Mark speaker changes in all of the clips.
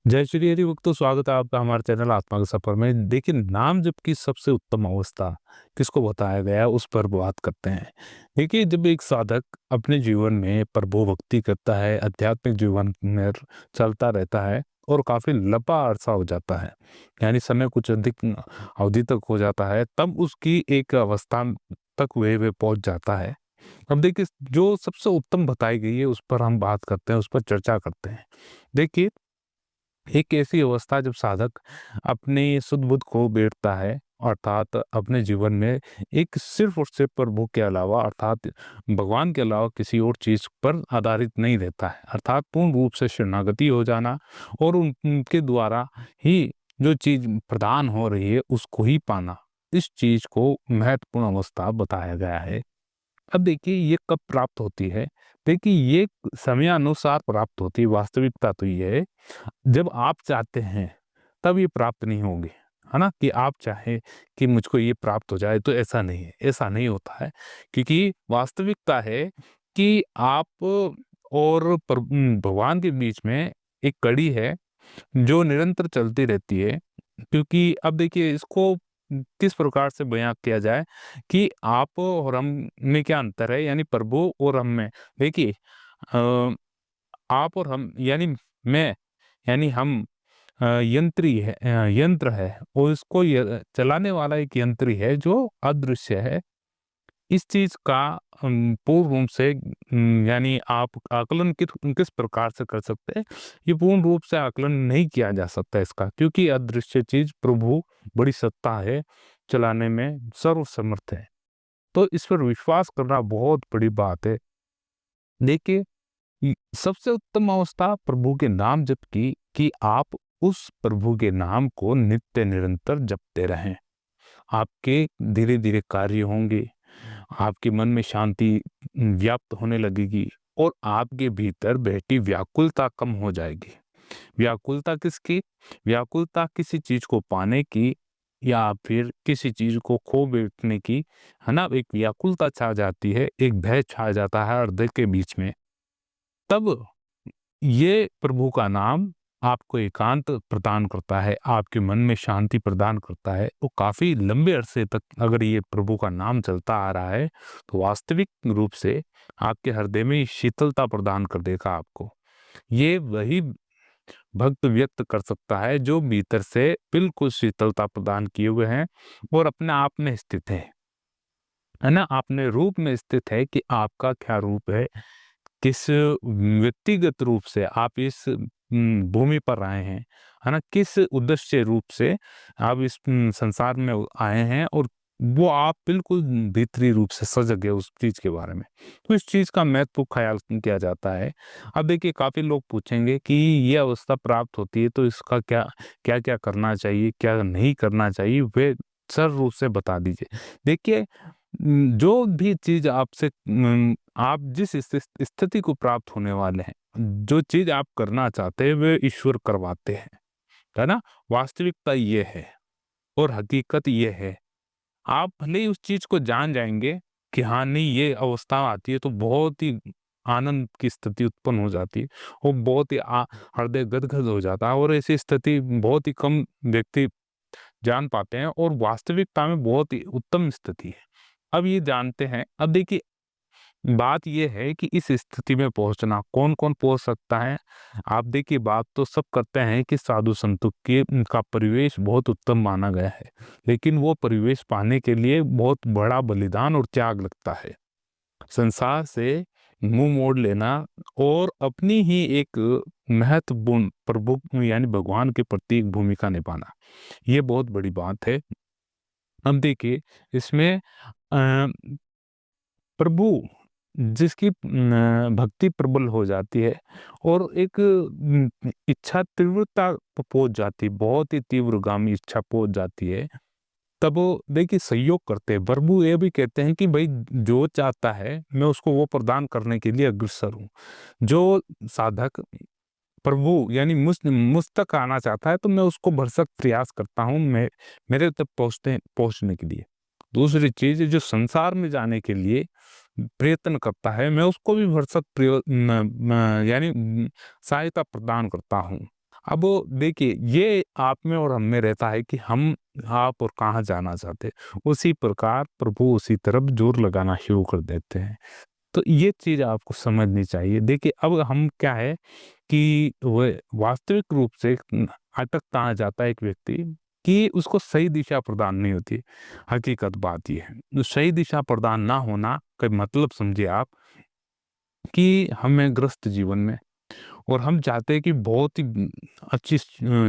Speaker 1: जय श्री हरि भक्तों, स्वागत है आपका हमारे चैनल आत्मा के सफर में। देखिए, नाम जप की सबसे उत्तम अवस्था किसको बताया गया है, उस पर बात करते हैं। देखिए, जब एक साधक अपने जीवन में प्रभु भक्ति करता है, आध्यात्मिक जीवन में चलता रहता है और काफी लंबा अरसा हो जाता है, यानी समय कुछ अधिक अवधि तक हो जाता है, तब उसकी एक अवस्था तक वे पहुंच जाता है। अब देखिए, जो सबसे उत्तम बताई गई है उस पर हम बात करते हैं, उस पर चर्चा करते हैं। देखिए, एक ऐसी अवस्था जब साधक अपने शुद्ध बुद्ध खो बैठता है, अर्थात अपने जीवन में एक सिर्फ और सिर्फ प्रभु के अलावा, अर्थात भगवान के अलावा किसी और चीज पर आधारित नहीं रहता है, अर्थात पूर्ण रूप से शरणागति हो जाना और उनके द्वारा ही जो चीज प्रदान हो रही है उसको ही पाना, इस चीज को महत्वपूर्ण अवस्था बताया गया है। अब देखिए, ये कब प्राप्त होती है? देखिए, ये समयानुसार प्राप्त होती है। वास्तविकता तो ये है, जब आप चाहते हैं तब ये प्राप्त नहीं होगी, है ना? कि आप चाहें कि मुझको ये प्राप्त हो जाए, तो ऐसा नहीं है, ऐसा नहीं होता है। क्योंकि वास्तविकता है कि आप और भगवान के बीच में एक कड़ी है जो निरंतर चलती रहती है। क्योंकि अब देखिए, इसको किस प्रकार से बयां किया जाए कि आप और हम में क्या अंतर है, यानी प्रभु और हम में। देखिए, अ, आप और हम यानी मैं, यानी हम यंत्र है और इसको चलाने वाला एक यंत्र ही है जो अदृश्य है। इस चीज का पूर्ण रूप से यानी आप आकलन किस प्रकार से कर सकते हैं, ये पूर्ण रूप से आकलन नहीं किया जा सकता इसका, क्योंकि अदृश्य चीज प्रभु बड़ी सत्ता है, चलाने में सर्वसमर्थ है। तो इस पर विश्वास करना बहुत बड़ी बात है। देखिए, सबसे उत्तम अवस्था प्रभु के नाम जप की, कि आप उस प्रभु के नाम को नित्य निरंतर जपते रहें। आपके धीरे धीरे कार्य होंगे, आपके मन में शांति व्याप्त होने लगेगी और आपके भीतर बैठी व्याकुलता कम हो जाएगी। व्याकुलता किसकी? व्याकुलता किसी चीज को पाने की या फिर किसी चीज को खो बैठने की, है ना? एक व्याकुलता छा जाती है, एक भय छा जाता है हृदय के बीच में। तब ये प्रभु का नाम आपको एकांत प्रदान करता है, आपके मन में शांति प्रदान करता है। तो काफ़ी लंबे अरसे तक अगर ये प्रभु का नाम चलता आ रहा है, तो वास्तविक रूप से आपके हृदय में शीतलता प्रदान कर देगा आपको। ये वही भक्त व्यक्त कर सकता है जो भीतर से बिल्कुल शीतलता प्रदान किए हुए हैं और अपने आप में स्थित है ना? अपने रूप में स्थित है कि आपका क्या रूप है, किस व्यक्तिगत रूप से आप इस भूमि पर आए हैं, है ना? किस उद्देश्य रूप से आप इस संसार में आए हैं, और वो आप बिल्कुल भीतरी रूप से सजग है उस चीज़ के बारे में। तो इस चीज़ का महत्वपूर्ण ख़्याल किया जाता है। अब देखिए, काफ़ी लोग पूछेंगे कि ये अवस्था प्राप्त होती है तो इसका क्या-क्या करना चाहिए, क्या नहीं करना चाहिए? वे सरल रूप से बता दीजिए। देखिए, जो भी चीज़ आपसे आप जिस स्थिति को प्राप्त होने वाले हैं, जो चीज़ आप करना चाहते हैं, वे ईश्वर करवाते हैं, है ना? वास्तविकता ये है और हकीकत ये है। आप भले ही उस चीज़ को जान जाएँगे कि हाँ, नहीं, ये अवस्था आती है तो बहुत ही आनंद की स्थिति उत्पन्न हो जाती है और बहुत ही हृदय गदगद हो जाता है, और ऐसी स्थिति बहुत ही कम व्यक्ति जान पाते हैं और वास्तविकता में बहुत ही उत्तम स्थिति है। अब ये जानते हैं। अब देखिए, बात ये है कि इस स्थिति में पहुंचना कौन-कौन पहुंच सकता है? आप देखिए, बात तो सब करते हैं कि साधु संतों के का परिवेश बहुत उत्तम माना गया है, लेकिन वो परिवेश पाने के लिए बहुत बड़ा बलिदान और त्याग लगता है। संसार से मुँह मोड़ लेना और अपनी ही एक महत्वपूर्ण प्रभु यानी भगवान के प्रति एक भूमिका निभाना, ये बहुत बड़ी बात है। अब देखिए, इसमें अ प्रभु जिसकी भक्ति प्रबल हो जाती है और एक इच्छा तीव्रता पहुंच जाती है, बहुत ही तीव्रगामी इच्छा पहुंच जाती है, तब वो देखिए सहयोग करते हैं। प्रभु ये भी कहते हैं कि भाई, जो चाहता है मैं उसको वो प्रदान करने के लिए अग्रसर हूँ। जो साधक प्रभु यानी मुझ तक आना चाहता है तो मैं उसको भरसक प्रयास करता हूँ, मैं मेरे तक पहुँचने के लिए। दूसरी चीज़, जो संसार में जाने के लिए प्रयत्न करता है, मैं उसको भी भरसक यानी सहायता प्रदान करता हूँ। अब देखिए, ये आप में और हम में रहता है कि हम आप और कहाँ जाना चाहते हैं। उसी प्रकार प्रभु उसी तरफ जोर लगाना शुरू कर देते हैं। तो ये चीज़ आपको समझनी चाहिए। देखिए, अब हम क्या है कि वह वास्तविक रूप से अटक कहाँ जाता है एक व्यक्ति कि उसको सही दिशा प्रदान नहीं होती। हकीकत बात ये है। तो सही दिशा प्रदान ना होना का मतलब समझिए आप कि हमें ग्रस्त जीवन में और हम चाहते हैं कि बहुत ही अच्छी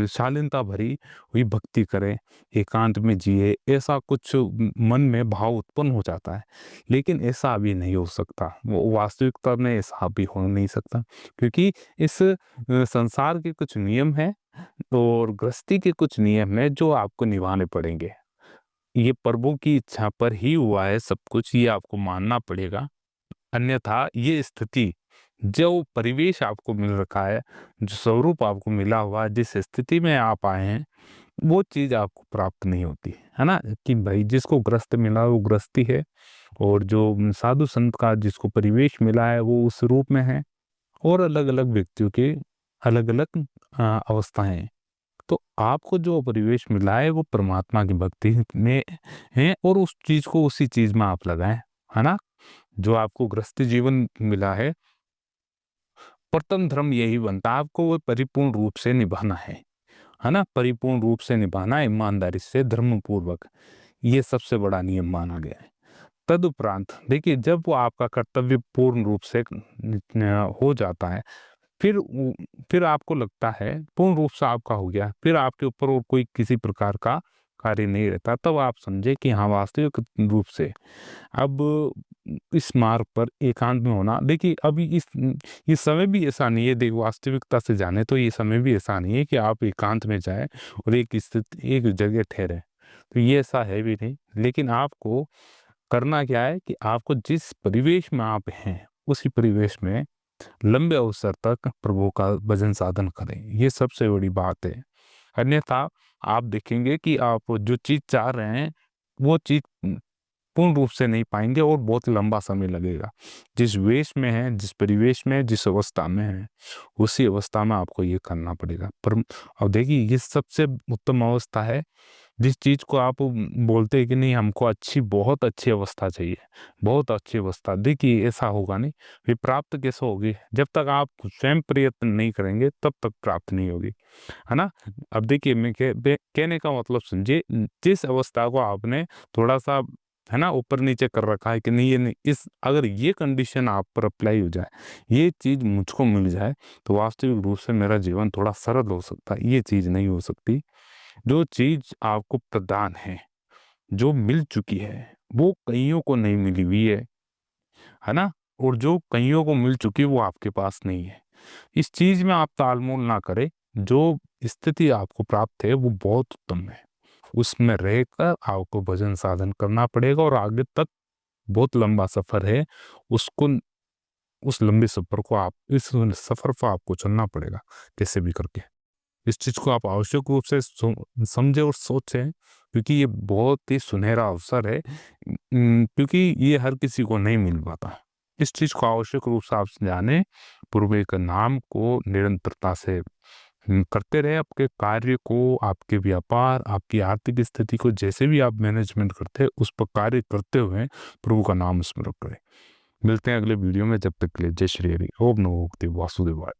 Speaker 1: शालीनता भरी हुई भक्ति करें, एकांत में जिए, ऐसा कुछ मन में भाव उत्पन्न हो जाता है। लेकिन ऐसा अभी नहीं हो सकता, वो वास्तविकता में ऐसा अभी हो नहीं सकता, क्योंकि इस संसार के कुछ नियम हैं और गृहस्थी के कुछ नियम हैं जो आपको निभाने पड़ेंगे। ये प्रभु की इच्छा पर ही हुआ है सब कुछ, ये आपको मानना पड़ेगा। अन्यथा ये स्थिति, जो परिवेश आपको मिल रखा है, जो स्वरूप आपको मिला हुआ है, जिस स्थिति में आप आए हैं, वो चीज़ आपको प्राप्त नहीं होती, है ना? कि भाई जिसको ग्रस्त मिला वो गृहस्थी है और जो साधु संत का जिसको परिवेश मिला है वो उस रूप में है और अलग-अलग व्यक्तियों के अलग-अलग अवस्थाएँ हैं। तो आपको जो परिवेश मिला है वो परमात्मा की भक्ति में है और उस चीज़ को उसी चीज़ में आप लगाएँ, है ना? जो आपको गृहस्थ जीवन मिला है, प्रथम धर्म यही बनता है, आपको वो परिपूर्ण रूप से निभाना है ना? परिपूर्ण रूप से निभाना है, ईमानदारी से, धर्मपूर्वक। ये सबसे बड़ा नियम माना गया है। तदुपरांत देखिए, जब वो आपका कर्तव्य पूर्ण रूप से हो जाता है, फिर आपको लगता है पूर्ण रूप से आपका हो गया, फिर आपके ऊपर और कोई किसी प्रकार का कार्य नहीं रहता, तब आप समझे कि हाँ, वास्तविक रूप से अब इस मार्ग पर एकांत में होना। देखिए, अभी ये समय भी ऐसा नहीं है, देखिए वास्तविकता से जाने तो ये समय भी ऐसा नहीं है कि आप एकांत में जाएँ और एक जगह ठहरें। तो ये ऐसा है भी नहीं, लेकिन आपको करना क्या है कि आपको जिस परिवेश में आप हैं, उसी परिवेश में लंबे अवसर तक प्रभु का भजन साधन करें। ये सबसे बड़ी बात है। अन्यथा आप देखेंगे कि आप जो चीज़ चाह रहे हैं, वो चीज़ पूर्ण रूप से नहीं पाएँगे और बहुत लंबा समय लगेगा। जिस वेश में हैं, जिस परिवेश में हैं, जिस अवस्था में हैं, उसी अवस्था में आपको ये करना पड़ेगा। पर अब देखिए, ये सबसे उत्तम अवस्था है, जिस चीज़ को आप बोलते हैं कि नहीं हमको बहुत अच्छी अवस्था चाहिए, बहुत अच्छी अवस्था। देखिए, ऐसा होगा नहीं, ये प्राप्त कैसे होगी? जब तक आप स्वयं प्रयत्न नहीं करेंगे, तब तक प्राप्त नहीं होगी, है ना? अब देखिए, मैं कहने का मतलब समझिए, जिस अवस्था को आपने थोड़ा-सा, है ना, ऊपर-नीचे कर रखा है कि नहीं ये नहीं, इस अगर ये कंडीशन आप पर अप्लाई हो जाए, ये चीज़ मुझको मिल जाए, तो वास्तविक रूप से मेरा जीवन थोड़ा सरल हो सकता है। ये चीज़ नहीं हो सकती। जो चीज़ आपको प्रदान है, जो मिल चुकी है, वो कइयों को नहीं मिली हुई है ना? और जो कइयों को मिल चुकी है, वो आपके पास नहीं है। इस चीज़ में आप तालमोल ना करें, जो स्थिति आपको प्राप्त है, वो बहुत उत्तम है। उसमें रहकर आपको भजन साधन करना पड़ेगा और आगे तक बहुत लंबा सफ़र है, उसको उस लंबे सफ़र को आप इस सफ़र को आपको चलना पड़ेगा, कैसे भी करके। इस चीज़ को आप आवश्यक रूप से समझें और सोचें, क्योंकि ये बहुत ही सुनहरा अवसर है, क्योंकि ये हर किसी को नहीं मिल पाता। इस चीज़ को आवश्यक रूप से आप जानें, प्रभु के नाम को निरंतरता से करते रहें, आपके कार्य को, आपके व्यापार, आपकी आर्थिक स्थिति को जैसे भी आप मैनेजमेंट करते हैं, उस पर कार्य करते हुए प्रभु का नाम स्मरण करें। मिलते हैं अगले वीडियो में, जब तक के लिए जय श्री हरि। ओम नमो भगवते वासुदेवाय।